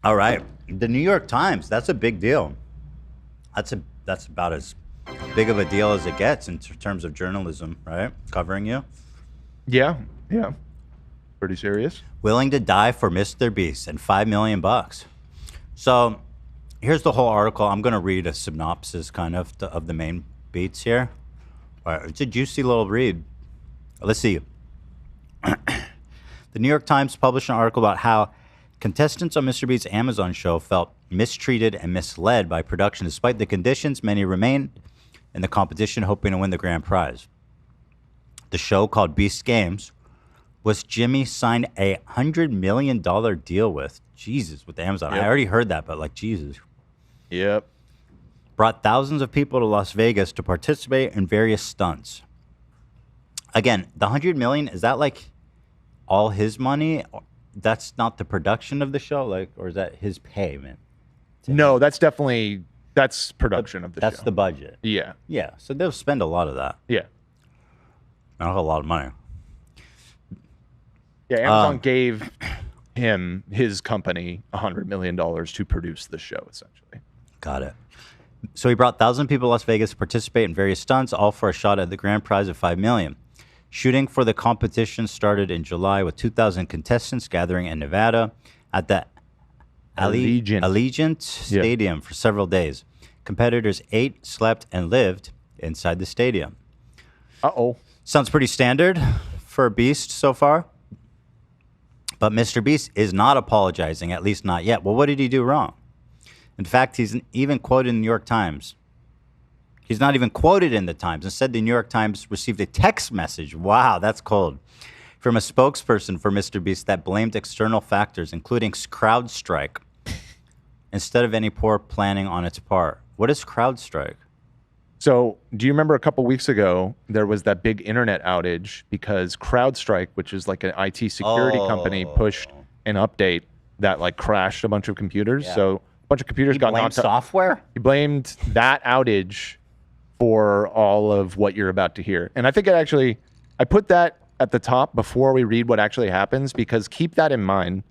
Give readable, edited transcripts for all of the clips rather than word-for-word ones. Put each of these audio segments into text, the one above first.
All right. The New York Times, that's a big deal. That's about as big of a deal as it gets in terms of journalism, right? Covering you. Yeah. Pretty serious. Willing to die for Mr. Beast and $5 million. So here's the whole article. I'm going to read a synopsis kind of the main beats here. All right, it's a juicy little read. Let's see. The New York Times published an article about how contestants on Mr. Beast's Amazon show felt mistreated and misled by production. Despite the conditions, many remained in the competition hoping to win the grand prize. The show, called Beast Games, was Jimmy signed a $100 million deal with. Jesus, with Amazon. Yep. I already heard that, but like, Jesus. Yep. Brought thousands of people to Las Vegas to participate in various stunts. Again, the $100 million, is that like all his money? That's not the production of the show, like, or is that his payment? No, that's production of the show. That's the budget. Yeah. Yeah. So they'll spend a lot of that. Yeah. Not a lot of money. Yeah, Amazon gave him, his company, $100 million to produce the show, essentially. Got it. So he brought 1,000 people to Las Vegas to participate in various stunts, all for a shot at the grand prize of $5 million. Shooting for the competition started in July with 2,000 contestants gathering in Nevada at the Allegiant Stadium for several days. Competitors ate, slept, and lived inside the stadium. Uh-oh. Sounds pretty standard for a Beast so far. But Mr. Beast is not apologizing, at least not yet. Well, what did he do wrong? In fact, he's even quoted in the New York Times. He's not even quoted in the Times. Instead, the New York Times received a text message. Wow, that's cold. From a spokesperson for Mr. Beast that blamed external factors, including CrowdStrike, instead of any poor planning on its part. What is CrowdStrike? So, do you remember a couple weeks ago, there was that big internet outage because CrowdStrike, which is like an IT security company, pushed an update that like crashed a bunch of computers. Yeah. So, a bunch of computers got knocked out. Software? He blamed that outage for all of what you're about to hear. And I think I put that at the top before we read what actually happens, because keep that in mind,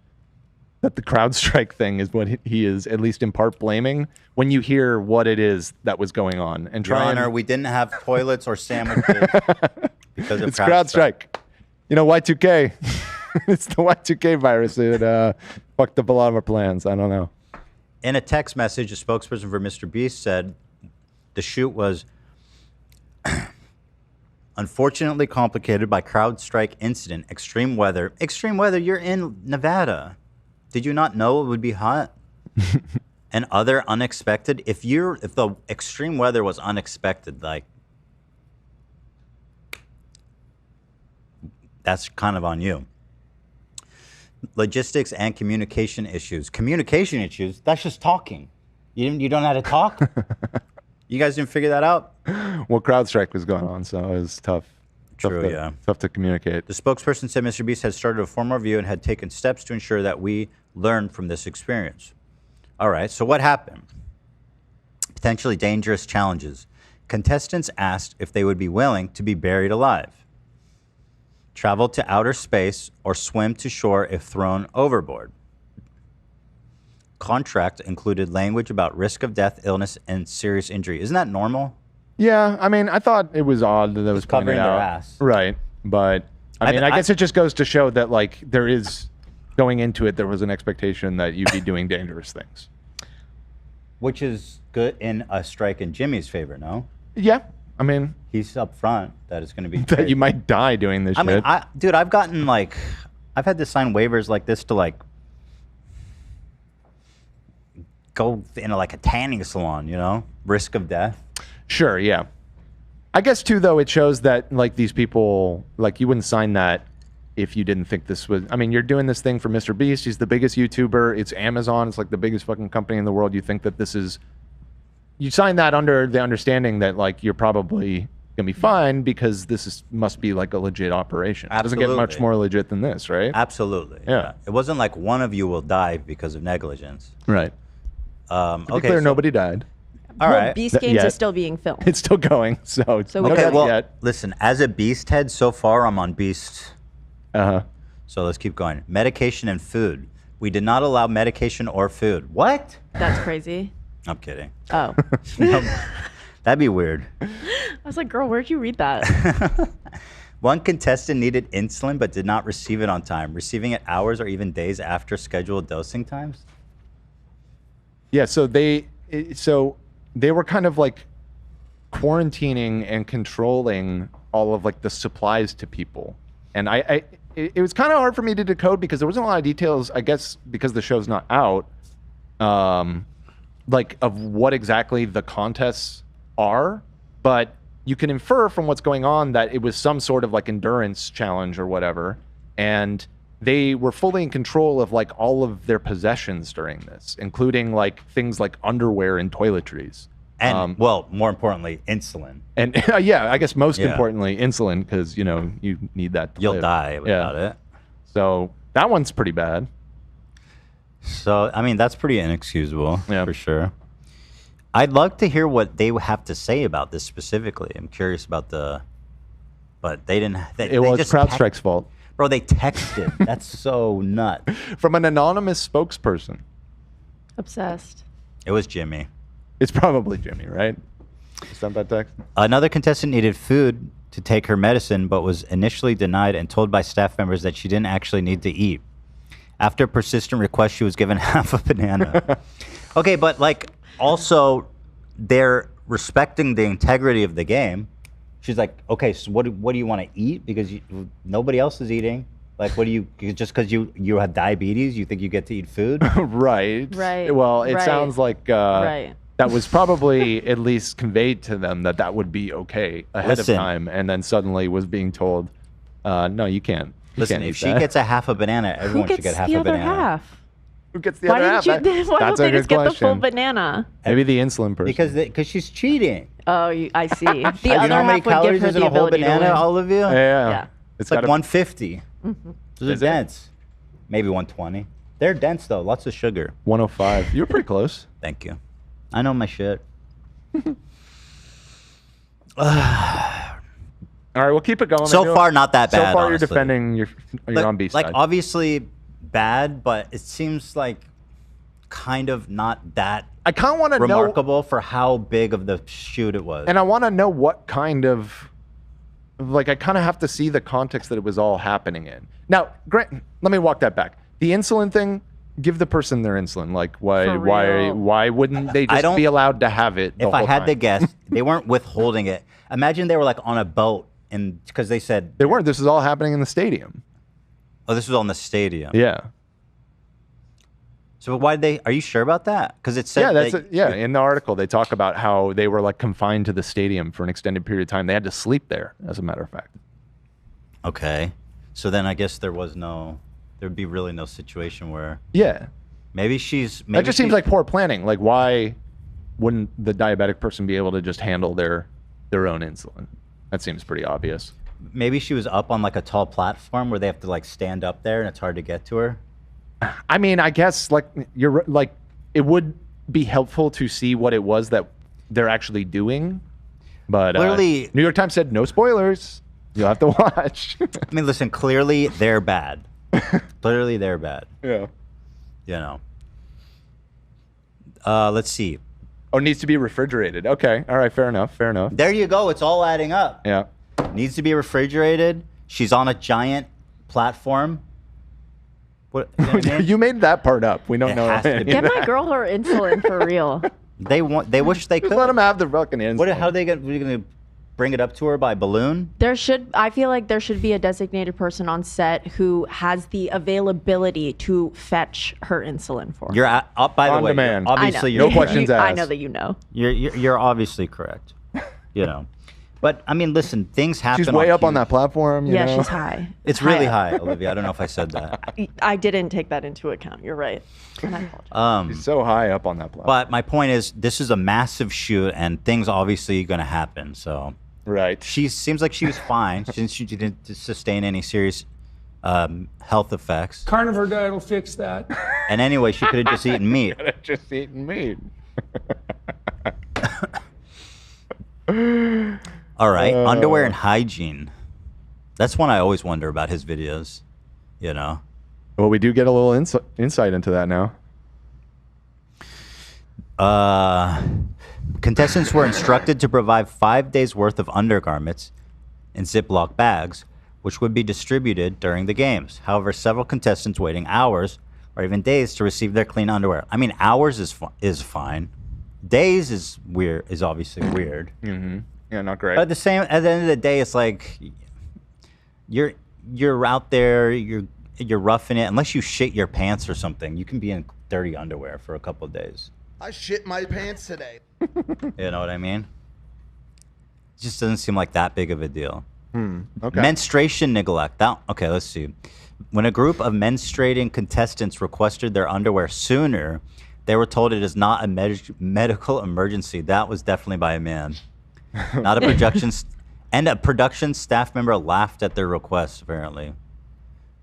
that the CrowdStrike thing is what he is at least in part blaming when you hear what it is that was going on. And Your Honor, we didn't have toilets or sandwiches because of CrowdStrike. You know, Y2K. It's the Y2K virus. It fucked up a lot of our plans. I don't know. In a text message, a spokesperson for Mr. Beast said the shoot was unfortunately complicated by CrowdStrike incident, extreme weather. Extreme weather, you're in Nevada. Did you not know it would be hot? And other unexpected. If the extreme weather was unexpected, like, that's kind of on you. Logistics and communication issues. Communication issues? That's just talking. You don't know how to talk? You guys didn't figure that out? Well, CrowdStrike was going on, so it was tough. True, yeah. Tough to communicate. The spokesperson said Mr. Beast had started a formal review and had taken steps to ensure that we learned from this experience. All right, so what happened? Potentially dangerous challenges. Contestants asked if they would be willing to be buried alive, travel to outer space, or swim to shore if thrown overboard. Contract included language about risk of death, illness, and serious injury. Isn't that normal? Yeah, I mean, I thought it was odd that it was covering pointed their out. ass. Right, but I guess it just goes to show that like there is, going into it, there was an expectation that you'd be doing dangerous things. Which is good in a strike in Jimmy's favor, no? Yeah, I mean, he's up front that it's going to be that crazy. You might die doing this shit. Dude, I've gotten like, I've had to sign waivers like this to like go into like a tanning salon, you know, risk of death. Sure, yeah. I guess too, though, it shows that like these people, like you wouldn't sign that if you didn't think this was. I mean, you're doing this thing for Mr. Beast. He's the biggest YouTuber. It's Amazon. It's like the biggest fucking company in the world. You think that this is. You sign that under the understanding that like you're probably gonna be fine because this must be like a legit operation. Absolutely. It doesn't get much more legit than this, right? Absolutely. Yeah. It wasn't like one of you will die because of negligence. Right. Okay. Clear, nobody died. All right. Beast Games is still being filmed. It's still going, so it's okay. Well, listen. As a Beast head, so far I'm on Beast. So let's keep going. Medication and food. We did not allow medication or food. What? That's crazy. I'm kidding. Oh. That'd be weird. I was like, girl, where'd you read that? One contestant needed insulin but did not receive it on time, receiving it hours or even days after scheduled dosing times. Yeah, so they were kind of like quarantining and controlling all of like the supplies to people. And it was kind of hard for me to decode because there wasn't a lot of details, I guess, because the show's not out, like of what exactly the contests are. But you can infer from what's going on that it was some sort of like endurance challenge or whatever. And they were fully in control of like all of their possessions during this, including like things like underwear and toiletries. And well, more importantly, insulin. And yeah, I guess most Yeah. importantly, insulin, because you know you need that. To You'll live. die without it. So that one's pretty bad. So I mean, that's pretty inexcusable Yeah. for sure. I'd love to hear what they have to say about this specifically. I'm curious about but they didn't. They It's just CrowdStrike's fault. Bro, they texted. That's so nuts. From an anonymous spokesperson. Obsessed. It was Jimmy. It's probably Jimmy, right? Sent that text. Another contestant needed food to take her medicine, but was initially denied and told by staff members that she didn't actually need to eat. After a persistent request, she was given half a banana. Okay, but like also they're respecting the integrity of the game. She's like, okay, so what do you want to eat? Because nobody else is eating. Like, what do you, just because you have diabetes, you think you get to eat food? Right. Right. Well, it Right. sounds like Right. that was probably at least conveyed to them that would be okay ahead Listen. of time, and then suddenly was being told, no, you can't. You Listen, can't if eat she that. gets a half a banana, Who everyone should gets get half the a other banana. half? Who gets the Why other half? didn't you? Why don't That's a they just good get the full question. banana? Maybe the insulin person. Because she's cheating. Oh, I see. The You other know how many half would give calories her is in the a whole ability to banana, win. all of you? Yeah. Yeah. It's like gotta- 150. Those are Is it? dense. Maybe 120. They're dense though. Lots of sugar. 105. You were pretty close. Thank you. I know my shit. All right, we'll keep it going. So far, not that So bad. far, honestly. you're defending your on Beast like side. obviously bad, but it seems like kind of not that I kind of want to know, remarkable for how big of the shoot it was. and I want to know what kind of, like, I kind of have to see the context that it was all happening in. Now, Grant, let me walk that back. The insulin thing, give the person their insulin. Like, For real. why wouldn't they just don't- be allowed to have it? The If I whole had time? to guess, they weren't withholding it. Imagine they were like on a boat, and because they said, They weren't. This is all happening in the stadium. "Oh, this was on the stadium." Yeah. So why did they? Are you sure about that? Because it said, Yeah, in the article they talk about how they were like confined to the stadium for an extended period of time. They had to sleep there, as a matter of fact. Okay, so then I guess there'd be really no situation where Yeah. maybe she's. That just seems like poor planning. Like, why wouldn't the diabetic person be able to just handle their own insulin? That seems pretty obvious. maybe she was up on like a tall platform where they have to like stand up there and it's hard to get to her. I mean, I guess like it would be helpful to see what it was that they're actually doing. But Clearly- New York Times said no spoilers. You'll have to watch. I mean, listen, clearly they're bad. Clearly they're bad. Yeah. You know. Let's see. Oh, it needs to be refrigerated. Okay. All right. Fair enough. Fair enough. There you go. It's all adding up. Yeah. Needs to be refrigerated. She's on a giant platform. What, you know what I mean? You made that part up. We don't It know. has to any be. of Get my that. girl her insulin for real. They wish they Just could. let them have the fucking insulin. How are they going to bring it up to her by balloon? I feel like there should be a designated person on set who has the availability to fetch her insulin for her. You're up by the On way. demand. You're I know. obviously, No you're questions correct. I asked. know that you know. You're obviously correct. You know, but I mean, listen, things happen. She's way up on huge- that platform. You Yeah, know? she's high. It's really up. high, Olivia. I don't know if I said that. I didn't take that into account. You're right. And I apologize. She's so high up on that platform. But my point is, this is a massive shoot, and things obviously going to happen. So Right. she seems like she was fine. She didn't sustain any serious health effects. Carnivore diet will fix that. And anyway, she could have just eaten meat. Just eating meat. All right, underwear and hygiene. That's one I always wonder about his videos. You know, Well, we do get a little insight into that now. Contestants were instructed to provide 5 days worth of undergarments in Ziploc bags, which would be distributed during the games. However, several contestants waiting hours or even days to receive their clean underwear. I mean, hours is fine. Days is weird. Is obviously weird. Mm-hmm. Yeah, not great. But at the end of the day, it's like you're out there. You're roughing it. Unless you shit your pants or something, you can be in dirty underwear for a couple of days. I shit my pants today. You know what I mean? It just doesn't seem like that big of a deal. Okay. Menstruation neglect. Okay, let's see. When a group of menstruating contestants requested their underwear sooner, they were told it is not a medical emergency. That was definitely by a man, not a production. And a production staff member laughed at their request. Apparently,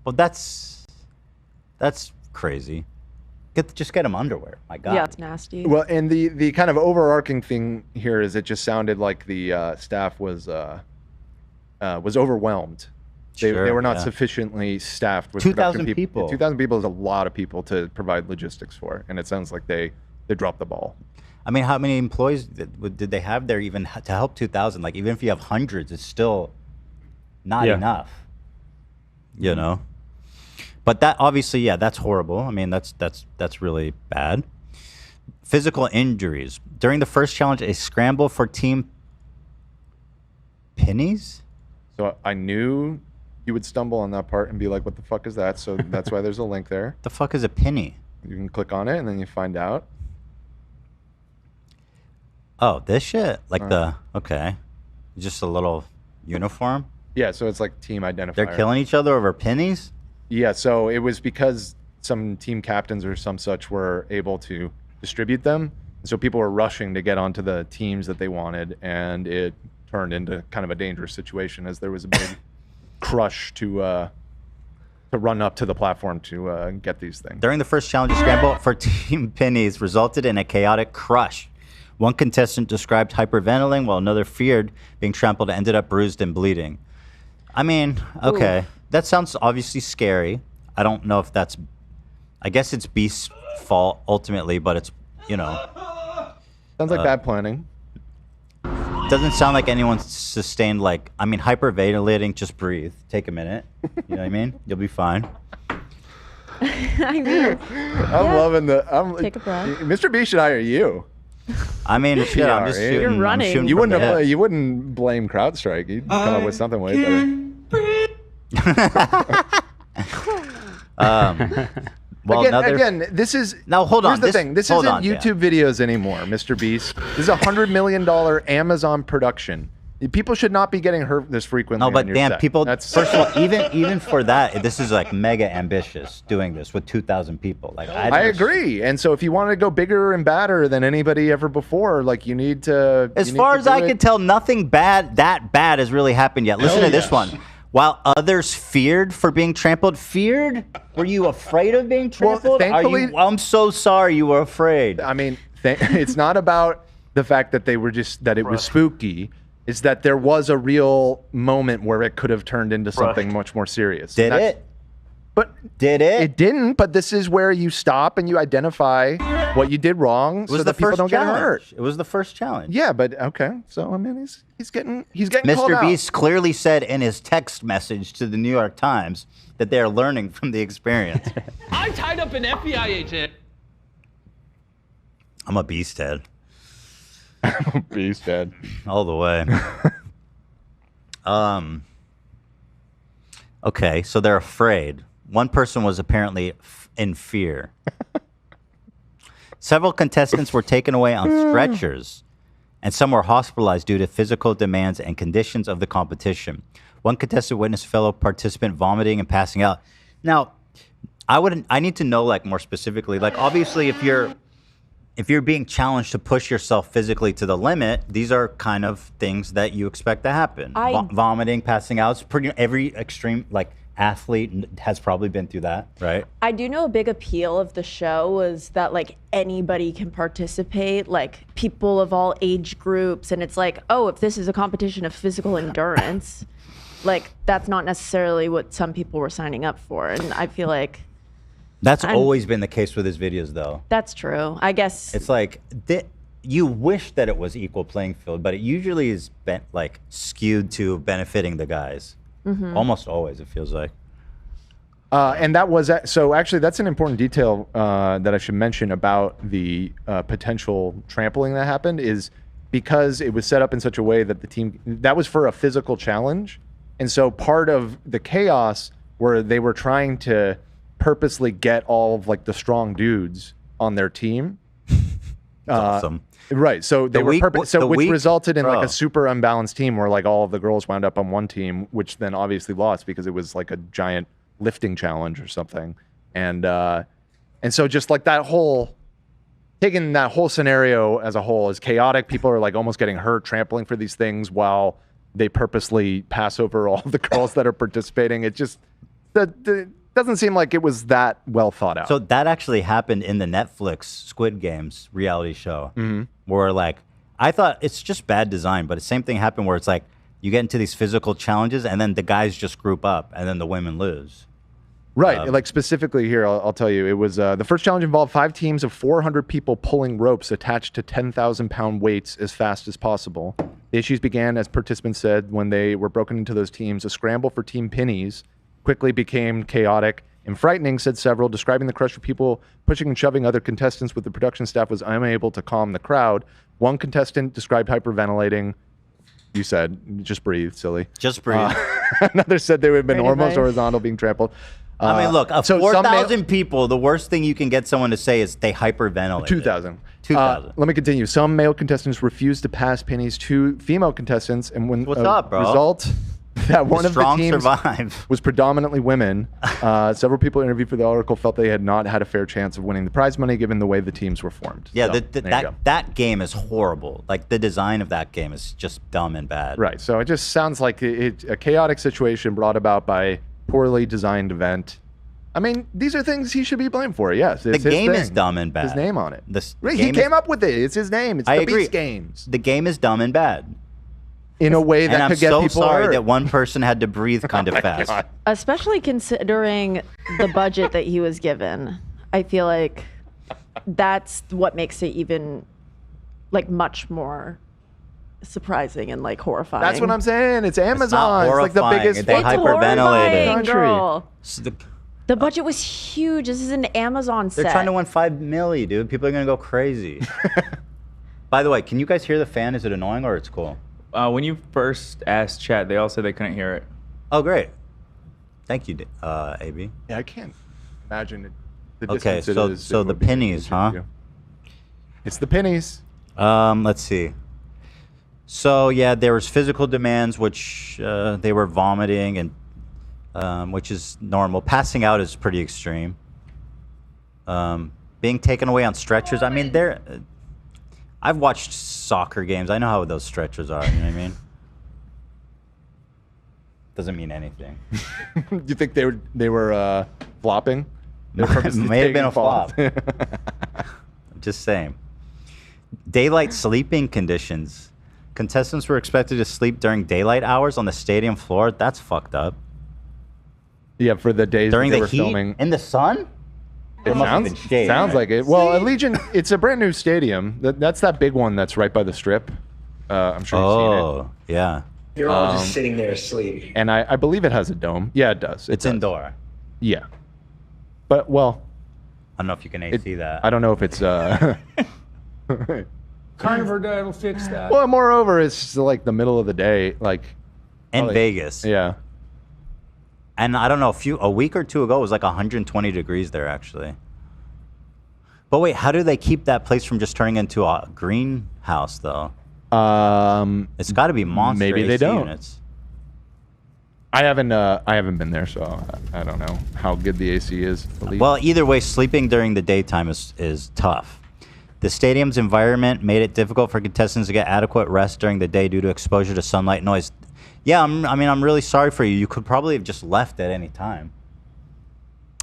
well, that's crazy. Just get them underwear. My God. Yeah, it's nasty. Well, and the kind of overarching thing here is it just sounded like the staff was overwhelmed. They were not sufficiently staffed with 2,000 people. 2,000 people is a lot of people to provide logistics for, and it sounds like they dropped the ball. I mean, how many employees did they have there even to help 2,000? Like, even if you have hundreds, it's still not enough. You know? But that obviously, that's horrible. I mean, that's really bad. Physical injuries. During the first challenge, a scramble for team pennies? So I knew you would stumble on that part and be like, what the fuck is that? So that's why there's a link there. The fuck is a penny? You can click on it and then you find out. Oh, this shit? Like okay. Just a little uniform? Yeah, so it's like team identifier. They're killing each other over pennies? Yeah, so it was because some team captains or some such were able to distribute them. So people were rushing to get onto the teams that they wanted, and it turned into kind of a dangerous situation as there was a big crush to run up to the platform to get these things. During the first challenge, a scramble for team pennies resulted in a chaotic crush. One contestant described hyperventilating, while another feared being trampled and ended up bruised and bleeding. I mean, okay. Ooh. That sounds obviously scary. I don't know if that's... I guess it's Beast's fault ultimately, but it's, Sounds like bad planning. Doesn't sound like anyone sustained, like... I mean, hyperventilating, just breathe. Take a minute. You know what I mean? You'll be fine. I mean... I'm loving the... Take a breath. MrBeast should hire you. I mean, I'm just shooting. You're running. You wouldn't blame CrowdStrike. You'd come up with something way better. Well, again, this is... Now, hold on. Here's the thing. This isn't YouTube videos anymore, MrBeast. This is a $100 million Amazon production. People should not be getting hurt this frequently. No, but damn, set. people... First of all, even for that, this is like mega ambitious doing this with 2,000 people. Like, I agree. And so if you want to go bigger and badder than anybody ever before, like, you need to... As far as I can tell, nothing that bad has really happened yet. Listen to this one. While others feared for being trampled, were you afraid of being trampled? Well, thankfully, I'm so sorry you were afraid. I mean, it's not about the fact that they were that it was spooky. It's that there was a real moment where it could have turned into something much more serious. Did it? Did it? It didn't, but this is where you stop and you identify what you did wrong so that people don't get hurt. It was the first challenge. Yeah, but okay. So I mean, he's getting called out. MrBeast clearly said in his text message to the New York Times that they are learning from the experience. I tied up an FBI agent. I'm a beast head. Beast head. All the way. Okay, so they're afraid. One person was apparently in fear. Several contestants were taken away on stretchers, and some were hospitalized due to physical demands and conditions of the competition. One contestant witnessed fellow participant vomiting and passing out. Now, I need to know, like, more specifically, like, obviously if you're being challenged to push yourself physically to the limit, these are kind of things that you expect to happen. Vomiting, passing out, it's pretty every extreme, like, athlete has probably been through that, right? I do know a big appeal of the show was that, like, anybody can participate, like people of all age groups, and it's like, oh, if this is a competition of physical endurance, like, that's not necessarily what some people were signing up for, and I feel like That's always been the case with his videos, though. That's true. I guess It's like you wish that it was equal playing field, but it usually is like skewed to benefiting the guys. Almost always, it feels like. And that was so. Actually, that's an important detail that I should mention about the potential trampling that happened. Is because it was set up in such a way that the team that was for a physical challenge, and so part of the chaos where they were trying to purposely get all of like the strong dudes on their team. Awesome. Right. So they which resulted in like bro. a super unbalanced team where like all of the girls wound up on one team, which then obviously lost because it was like a giant lifting challenge or something. And so just like that whole taking that whole scenario as a whole is chaotic. People are like almost getting hurt trampling for these things while they purposely pass over all the girls that are participating. It just doesn't seem like it was that well thought out. So that actually happened in the Netflix Squid Games reality show, where like I thought it's just bad design, but the same thing happened where it's like you get into these physical challenges and then the guys just group up and then the women lose. Right. Like specifically here, I'll tell you, it was the first challenge involved 5 teams of 400 people pulling ropes attached to 10,000-pound weights as fast as possible. The issues began, as participants said, when they were broken into those teams. A scramble for Team Pennies quickly became chaotic and frightening, said several, describing the crush of people pushing and shoving other contestants with the production staff was unable to calm the crowd. One contestant described hyperventilating. You said, just breathe, silly. Just breathe. Another said they would have been Great almost advice. horizontal, being trampled. I mean, look, so 4,000 people, the worst thing you can get someone to say is they hyperventilate. 2,000. 2,000. Let me continue. Some male contestants refused to pass pennies to female contestants, and when What's up, bro? result that one of the Strong teams survive. was predominantly women. Several people interviewed for the article felt they had not had a fair chance of winning the prize money given the way the teams were formed. Yeah, So, there you go. that game is horrible. Like the design of that game is just dumb and bad. Right. So it just sounds like a chaotic situation brought about by poorly designed event. I mean, these are things he should be blamed for. Yes, it's The his game is thing. dumb and bad. His name on it. He He came up with it. It's his name. It's I the agree. Beast Games. The game is dumb and bad. In a way that And I'm could get so people sorry hurt. that one person had to breathe kind of my fast. God. especially considering the budget that he was given. I feel like that's what makes it even like much more surprising and like horrifying. That's what I'm saying. It's Amazon. not It's like the horrifying. biggest. They It's hyperventilated. horrifying, Country. girl. So The budget was huge. This is an Amazon set. they're trying to win $5 million, dude. People are gonna go crazy. By the way, can you guys hear the fan? Is it annoying or it's cool? When you first asked chat, they all said they couldn't hear it. Oh, great. Thank you, AB. Yeah, I can't imagine it. The Okay, distance it so is, so it the would be pennies, huh? huge. It's the pennies. Let's see. So yeah, there was physical demands, which they were vomiting, and which is normal. Passing out is pretty extreme. Being taken away on stretchers. I mean, I've watched soccer games. I know how those stretchers are. You know what I mean? Doesn't mean anything. You think they were flopping? They were It purposely may have been taking a flop. falls. Just saying. Daylight sleeping conditions. Contestants were expected to sleep during daylight hours on the stadium floor. That's fucked up. Yeah, for the days During that they the were heat filming. in the sun. It must have been shade, sounds right? like it. Well, Allegiant, it's a brand new stadium. That's that big one that's right by the strip. I'm sure you've seen it. Oh, yeah. You're all just sitting there asleep. And I believe it has a dome. Yeah, it does. It's does. indoor. Yeah. But, well, I don't know if you can AC that. I don't know if it's... Carnivore diet will fix that. Well, moreover, it's just like the middle of the day. Like, In like- Vegas. yeah. And I don't know, a week or two ago, it was like 120 degrees there, actually. But wait, how do they keep that place from just turning into a greenhouse, though? It's got to be monster maybe they AC don't. units. I haven't been there, so I don't know how good the AC is. Well, either way, sleeping during the daytime is tough. The stadium's environment made it difficult for contestants to get adequate rest during the day due to exposure to sunlight and noise. Yeah, I'm really sorry for you. You could probably have just left at any time.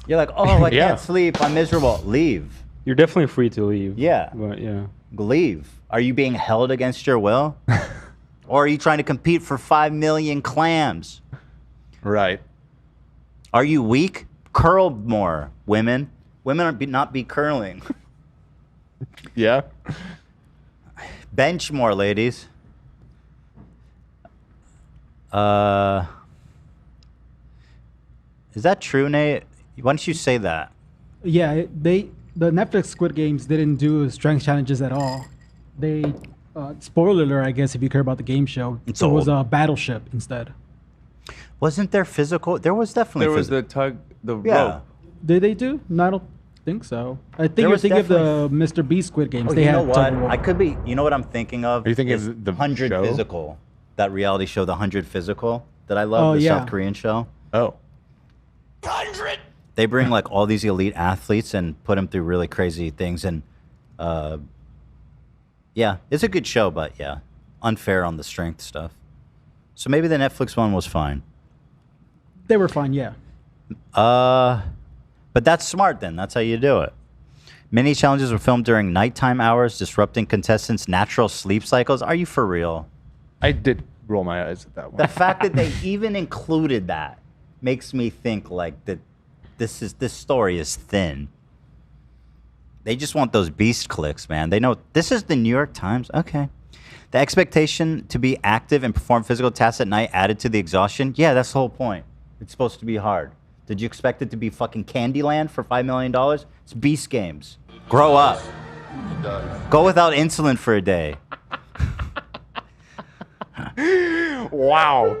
You're like, oh, I Yeah. can't sleep. I'm miserable. Leave. You're definitely free to leave. Yeah. But yeah. Leave. Are you being held against your will? Or are you trying to compete for 5 million clams? Right. Are you weak? Curl more, women. Women not be curling. Yeah. Bench more, ladies. Is that true, Nate? Why don't you say that? Yeah, the Netflix Squid Games didn't do strength challenges at all. They spoiler alert, I guess, if you care about the game show, It's it was old. a battleship instead. Wasn't there physical? There was definitely. There was the rope. Did they do? No, I don't think so. I think There you're was thinking of the MrBeast Squid Games. Oh, they you had know what? tug of war. I could be. You know what I'm thinking of? Are you thinking is of the 100 show? Physical? That reality show, the 100 Physical, that I love. Oh, the yeah. South Korean show. Oh. 100. They bring like all these elite athletes and put them through really crazy things, and yeah, it's a good show, but yeah, unfair on the strength stuff. So maybe the Netflix one was fine. They were fine, yeah. But that's smart then. That's how you do it. Many challenges were filmed during nighttime hours, disrupting contestants' natural sleep cycles. Are you for real? I did roll my eyes at that one. The fact that they even included that makes me think like that this story is thin. They just want those beast clicks, man. They know this is the New York Times. Okay. The expectation to be active and perform physical tasks at night added to the exhaustion. Yeah, that's the whole point. It's supposed to be hard. Did you expect it to be fucking Candyland for $5 million? It's Beast Games. Grow up. Go without insulin for a day. Wow.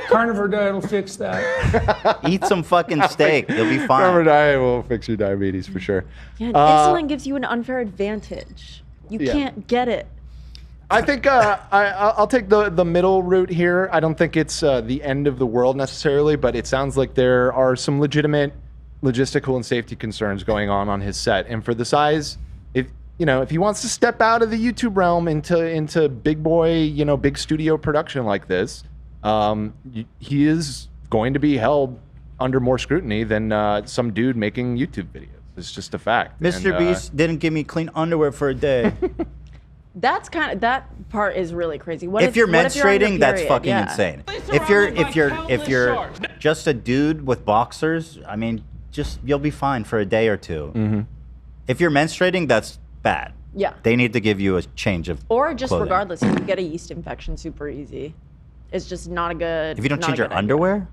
Carnivore diet will fix that. Eat some fucking steak. You'll be fine. Carnivore diet will fix your diabetes for sure. Yeah, insulin gives you an unfair advantage. You Yeah. can't get it. I think I'll take the middle route here. I don't think it's the end of the world necessarily, but it sounds like there are some legitimate logistical and safety concerns going on his set. And for the size, if he wants to step out of the YouTube realm into big boy, big studio production like this, he is going to be held under more scrutiny than some dude making YouTube videos. It's just a fact. Mr. Beast didn't give me clean underwear for a day. That part is really crazy. What If you're what if you're on your menstruating, that's period? fucking Yeah. insane. Place If surrounded you're by if you're countless sharks. just a dude with boxers, I mean, you'll be fine for a day or two. Mm-hmm. If you're menstruating, that's bad. Yeah. They need to give you a change of Or just clothing. regardless, you can get a yeast infection super easy. It's just not a good. If you don't not change a your good idea. underwear,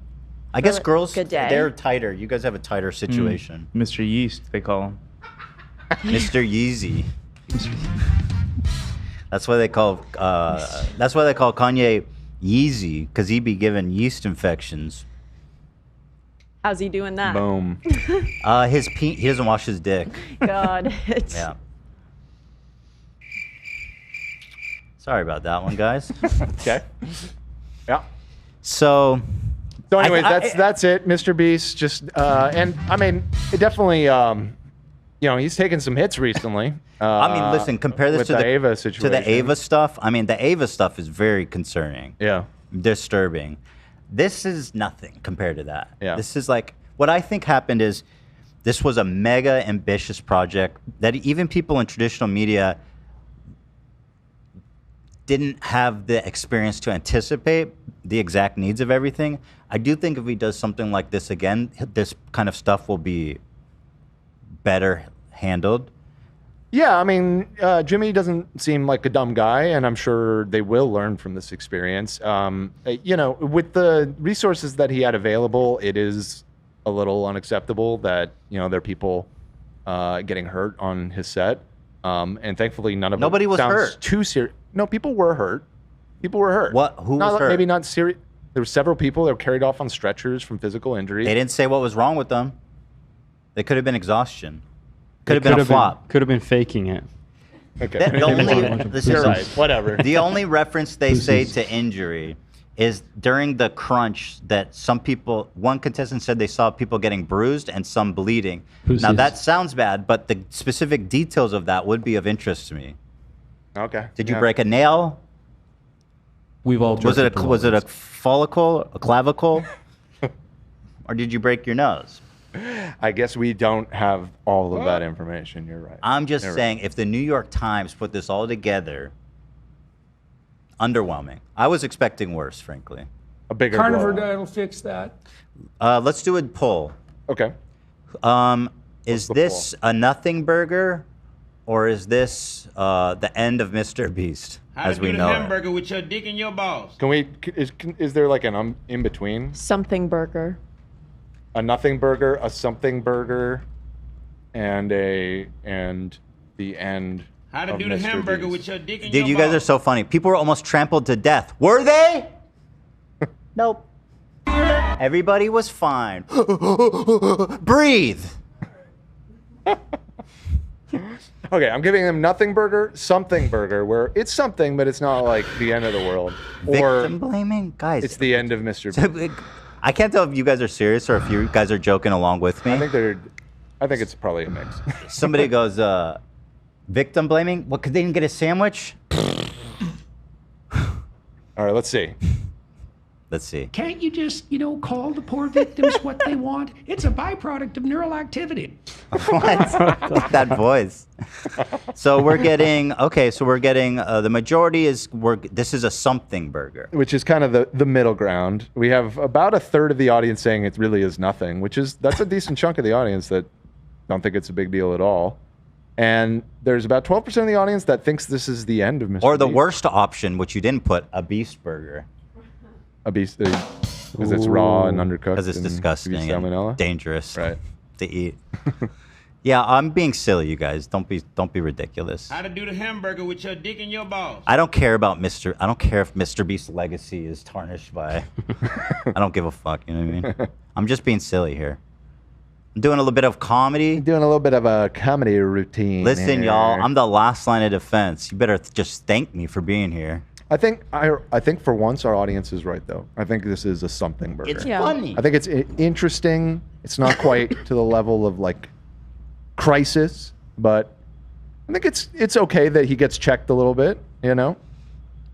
I guess a girls good day. they're tighter. You guys have a tighter situation. Mr. Yeast, they call him. Mr. Yeezy. That's why they call Kanye Yeezy, because he be giving yeast infections. How's he doing that? Boom. He doesn't wash his dick. God. It's, Yeah. Sorry about that one, guys. Okay. Yeah. So Anyways, I- that's it, Mr. Beast. Just and I mean, it definitely he's taken some hits recently. I mean, listen, compare this with to the Ava to situation. the Ava stuff. I mean, the Ava stuff is very concerning. Yeah. Disturbing. This is nothing compared to that. Yeah. This is like what I think happened is this was a mega ambitious project that even people in traditional media didn't have the experience to anticipate the exact needs of everything. I do think if he does something like this again, this kind of stuff will be better handled. Yeah, I mean, Jimmy doesn't seem like a dumb guy, and I'm sure they will learn from this experience. With the resources that he had available, it is a little unacceptable that there are people getting hurt on his set, and thankfully none of Nobody it was sounds hurt. too serious. No, people were hurt. People were hurt. What? Who was hurt? Maybe not serious. There were several people that were carried off on stretchers from physical injury. They didn't say what was wrong with them. They could have been exhaustion. Could have been a flop. Could have been faking it. Okay. The only, this You're is right. Whatever. The only reference they say to injury is during the crunch that one contestant said they saw people getting bruised and some bleeding. Who's Now this? that sounds bad, but the specific details of that would be of interest to me. Okay. Did you Yeah. break a nail? We've all Was it a follicle, a clavicle, or did you break your nose? I guess we don't have all of that information. You're right. I'm just You're saying, if the New York Times put this all together, underwhelming. I was expecting worse, frankly. A bigger Carnivore blowout. diet will fix that. Let's do a poll. Okay. Is this a nothing burger, or is this the end of Mr. Beast as we know it? Hamburger with your dick in your balls. Can we? Is there like an in between? Something burger. A nothing burger, a something burger, and the end. How to of do the Mr. hamburger Beast. with your dick in Dude, your you balls. guys are so funny. People were almost trampled to death. Were they? Nope. Everybody was fine. Breathe. Okay, I'm giving them nothing burger, something burger, where it's something, but it's not like the end of the world. Victim blaming? Guys. It's the end of Mr. Beast. I can't tell if you guys are serious or if you guys are joking along with me. I think it's probably a mix. Somebody goes, victim blaming? What, because they didn't get a sandwich? All right, let's see. Let's see. Can't you just, call the poor victims what they want? It's a byproduct of neural activity. What? That voice. So we're getting, the majority is, this is a something burger. Which is kind of the middle ground. We have about a third of the audience saying it really is nothing, that's a decent chunk of the audience that don't think it's a big deal at all. And there's about 12% of the audience that thinks this is the end of Mr. Or the Beast. worst option, which you didn't put, a beast burger. A beast, because it's raw and undercooked. Because it's and disgusting could be salmonella. and dangerous Right. to eat. Yeah, I'm being silly, you guys. Don't be ridiculous. How to do the hamburger with your dick in your balls. I don't care if Mr. Beast's legacy is tarnished by. I don't give a fuck. You know what I mean? I'm just being silly here. I'm doing a little bit of comedy. Doing a little bit of a comedy routine. Listen, here. y'all. I'm the last line of defense. You better just thank me for being here. I think for once our audience is right though. I think this is a something burger. It's funny. I think it's interesting. It's not quite to the level of like crisis, but I think it's okay that he gets checked a little bit. If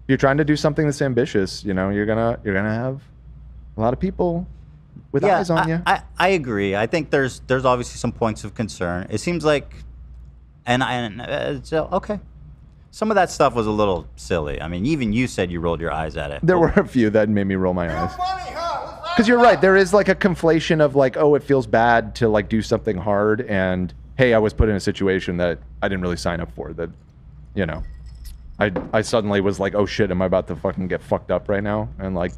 you're trying to do something that's ambitious, you're gonna have a lot of people with eyes on you. I agree. I think there's obviously some points of concern. It seems like, okay. Some of that stuff was a little silly. I mean, even you said you rolled your eyes at it. There were a few that made me roll my eyes. Because you're right. There is like a conflation of like, oh, it feels bad to like do something hard, and hey, I was put in a situation that I didn't really sign up for. That, I suddenly was like, oh shit, am I about to fucking get fucked up right now? And like,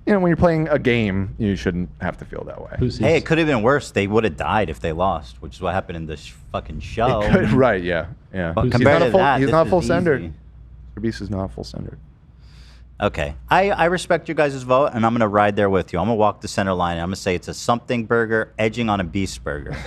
when you're playing a game, you shouldn't have to feel that way. Hey, it could have been worse. They would have died if they lost, which is what happened in this fucking show. Right? Yeah. But compared to that, he's not this full is standard. easy. MrBeast is not full standard. Okay. I respect your guys' vote, and I'm going to ride there with you. I'm going to walk the center line, and I'm going to say it's a something burger edging on a beast burger.